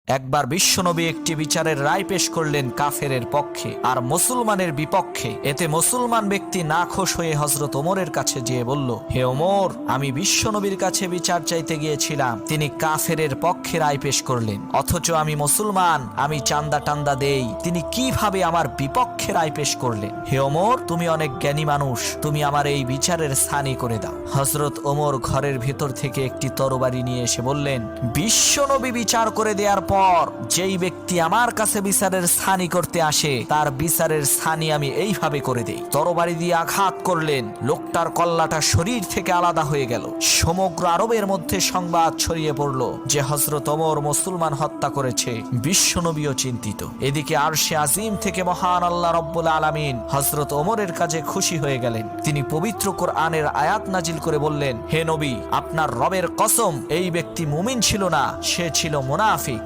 একবার বিশ্বনবী একটি বিচারের রায় পেশ করলেন কাফেরের পক্ষে আর মুসলমানের বিপক্ষে। এতে মুসলমান ব্যক্তি নাখোশ হয়ে হযরত ওমরের কাছে যেয়ে বলল, হে ওমর, আমি বিশ্বনবীর কাছে বিচার চাইতে গিয়েছিলাম, তিনি কাফেরের পক্ষে রায় পেশ করলেন, অথচ আমি মুসলমান, আমি চান্দা টান্দা দেই, তিনি কিভাবে আমার বিপক্ষে রায় পেশ করলেন? হে ওমর, তুমি অনেক জ্ঞানী মানুষ, তুমি আমার এই বিচারের স্থানী করে দাও। হযরত ওমর ঘরের ভিতর থেকে একটি তরবারি নিয়ে এসে বললেন, বিশ্বনবী বিচার করে দেওয়ার পর যেই ব্যক্তি আমার কাছে বিচারের স্থানী করতে আসে তার বিচারের স্থানী আমি এইভাবে করে দেই। তরবারি দিয়ে আঘাত করলেন, লোকটার কল্লাটা শরীর থেকে আলাদা হয়ে গেল। সমগ্র আরবের মধ্যে সংবাদ ছড়িয়ে পড়ল যে হযরত ওমর মুসলমান হত্যা করেছে। বিশ্বনবীও চিন্তিত। এদিকে আরশে আজিম থেকে মহান আল্লাহ রব্বুল আলামিন হযরত ওমরের কাজে খুশি হয়ে গেলেন। তিনি পবিত্র কোরআনের আয়াত নাজিল করে বললেন, হে নবী, আপনার রবের কসম, এই ব্যক্তি মুমিন ছিল না, সে ছিল মুনাফিক।